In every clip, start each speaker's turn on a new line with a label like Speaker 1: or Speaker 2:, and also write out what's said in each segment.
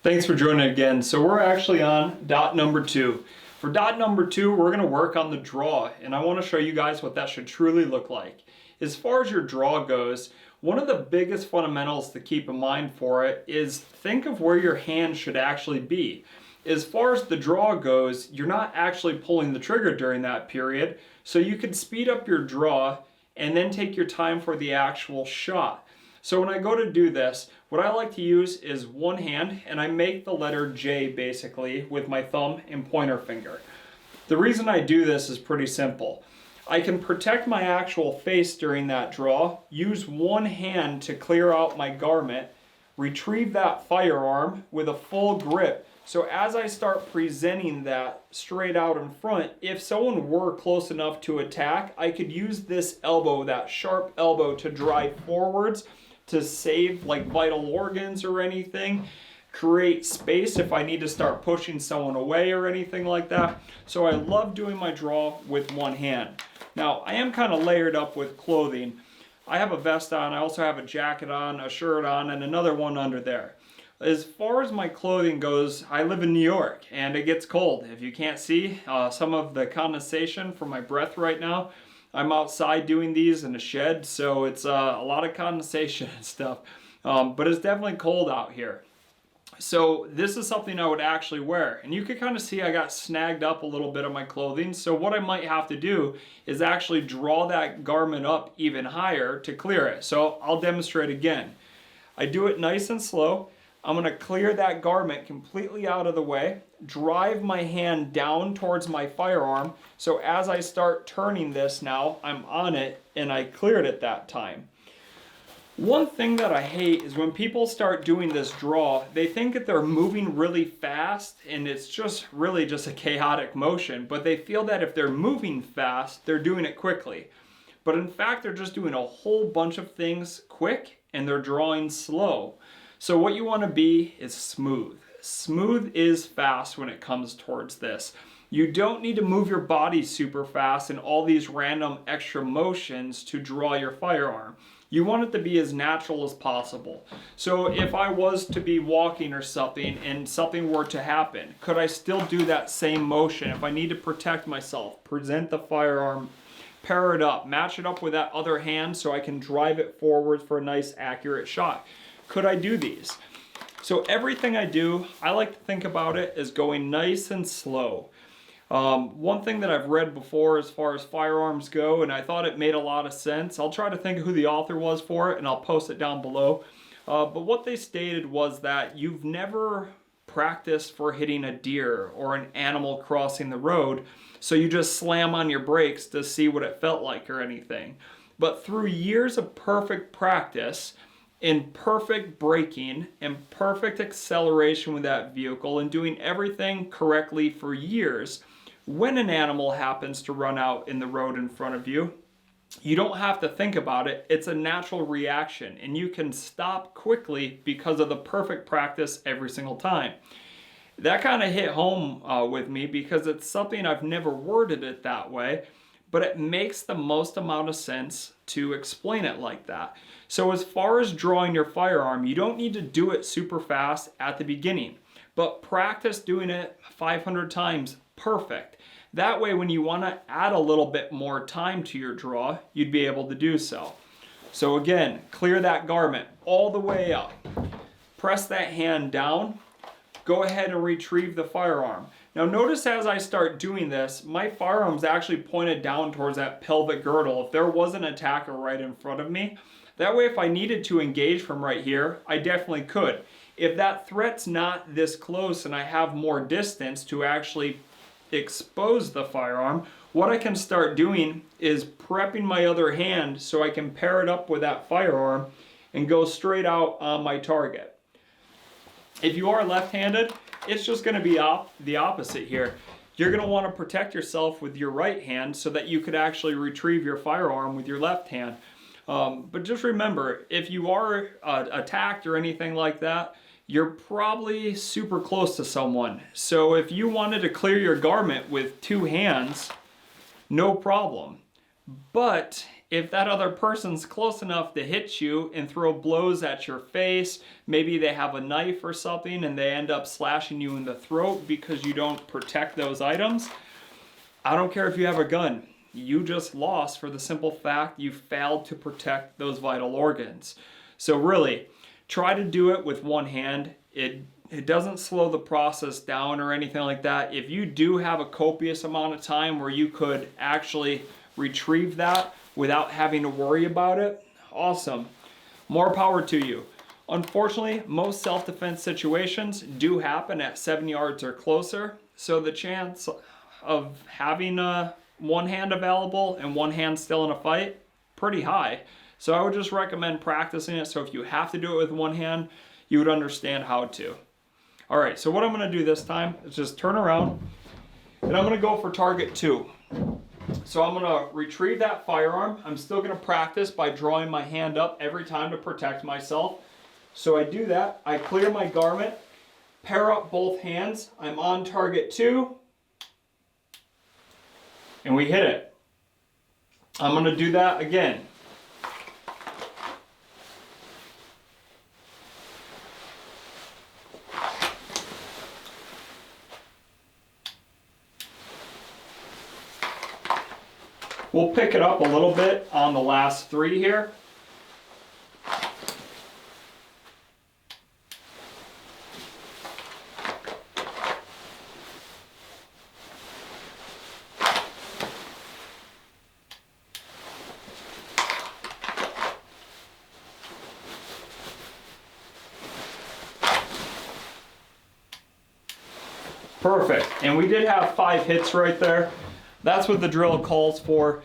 Speaker 1: Thanks for joining again. So we're actually on dot number 2. For dot number 2, we're going to work on the draw, and I want to show you guys what that should truly look like. As far as your draw goes, one of the biggest fundamentals to keep in mind for it is think of where your hand should actually be. As far as the draw goes, you're not actually pulling the trigger during that period, so you can speed up your draw and then take your time for the actual shot. So when I go to do this, what I like to use is one hand, and I make the letter J basically with my thumb and pointer finger. The reason I do this is pretty simple. I can protect my actual face during that draw, use one hand to clear out my garment, retrieve that firearm with a full grip. So as I start presenting that straight out in front, if someone were close enough to attack, I could use this elbow, that sharp elbow, to drive forwards to save like vital organs or anything, create space if I need to start pushing someone away or anything like that. So I love doing my draw with one hand. Now I am kind of layered up with clothing. I have a vest on, I also have a jacket on, a shirt on, and another one under there. As far as my clothing goes, I live in New York and it gets cold. If you can't see some of the condensation from my breath right now, I'm outside doing these in a shed, so it's a lot of condensation and stuff, but it's definitely cold out here. So this is something I would actually wear, and you can kind of see I got snagged up a little bit of my clothing, so what I might have to do is actually draw that garment up even higher to clear it. So I'll demonstrate again. I do it nice and slow. I'm going to clear that garment completely out of the way, drive my hand down towards my firearm, so as I start turning this now, I'm on it and I cleared it that time. One thing that I hate is when people start doing this draw, they think that they're moving really fast and it's just really just a chaotic motion, but they feel that if they're moving fast, they're doing it quickly. But in fact, they're just doing a whole bunch of things quick and they're drawing slow. So what you want to be is smooth. Smooth is fast when it comes towards this. You don't need to move your body super fast and all these random extra motions to draw your firearm. You want it to be as natural as possible. So if I was to be walking or something and something were to happen, could I still do that same motion? If I need to protect myself, present the firearm, pair it up, match it up with that other hand so I can drive it forward for a nice accurate shot. Could I do these? So everything I do, I like to think about it as going nice and slow. One thing that I've read before as far as firearms go, and I thought it made a lot of sense, I'll try to think of who the author was for it and I'll post it down below. But what they stated was that you've never practiced for hitting a deer or an animal crossing the road, so you just slam on your brakes to see what it felt like or anything. But through years of perfect practice, in perfect braking and perfect acceleration with that vehicle and doing everything correctly for years, when an animal happens to run out in the road in front of you, you don't have to think about it. It's a natural reaction and you can stop quickly because of the perfect practice every single time. That kind of hit home with me because it's something I've never worded it that way, but it makes the most amount of sense to explain it like that. So as far as drawing your firearm, you don't need to do it super fast at the beginning, but practice doing it 500 times perfect. That way when you want to add a little bit more time to your draw, you'd be able to do so. So again, clear that garment all the way up. Press that hand down. Go ahead and retrieve the firearm. Now notice as I start doing this, my firearm's actually pointed down towards that pelvic girdle. If there was an attacker right in front of me, that way if I needed to engage from right here, I definitely could. If that threat's not this close and I have more distance to actually expose the firearm, what I can start doing is prepping my other hand so I can pair it up with that firearm and go straight out on my target. If you are left-handed, it's just going to be the opposite here. You're going to want to protect yourself with your right hand so that you could actually retrieve your firearm with your left hand. But just remember, if you are attacked or anything like that, you're probably super close to someone. So if you wanted to clear your garment with two hands, no problem. But if that other person's close enough to hit you and throw blows at your face, maybe they have a knife or something and they end up slashing you in the throat because you don't protect those items, I don't care if you have a gun. You just lost for the simple fact you failed to protect those vital organs. So really, try to do it with one hand. It doesn't slow the process down or anything like that. If you do have a copious amount of time where you could actually retrieve that without having to worry about it, awesome. More power to you. Unfortunately, most self-defense situations do happen at 7 yards or closer, so the chance of having one hand available and one hand still in a fight, pretty high. So I would just recommend practicing it, so if you have to do it with one hand, you would understand how to. All right, so what I'm gonna do this time is just turn around and I'm gonna go for target 2. So I'm gonna retrieve that firearm. I'm still gonna practice by drawing my hand up every time to protect myself. So I do that, I clear my garment, pair up both hands, I'm on target 2, and we hit it. I'm gonna do that again. We'll pick it up a little bit on the last 3 here. Perfect, and we did have 5 hits right there. That's what the drill calls for.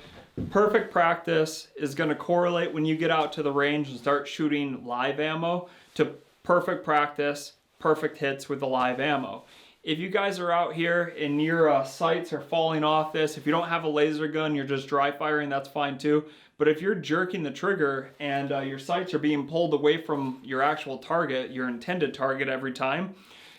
Speaker 1: Perfect practice is going to correlate when you get out to the range and start shooting live ammo to perfect practice, perfect hits with the live ammo. If you guys are out here and your sights are falling off this, if you don't have a laser gun, you're just dry firing, that's fine too. But if you're jerking the trigger and your sights are being pulled away from your actual target, your intended target every time,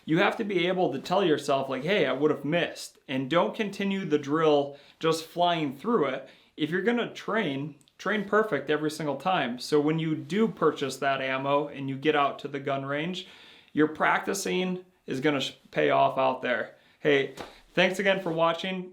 Speaker 1: you have to be able to tell yourself like, hey, I would have missed. And don't continue the drill just flying through it. If you're gonna train perfect every single time. So when you do purchase that ammo and you get out to the gun range, your practicing is gonna pay off out there. Hey, thanks again for watching.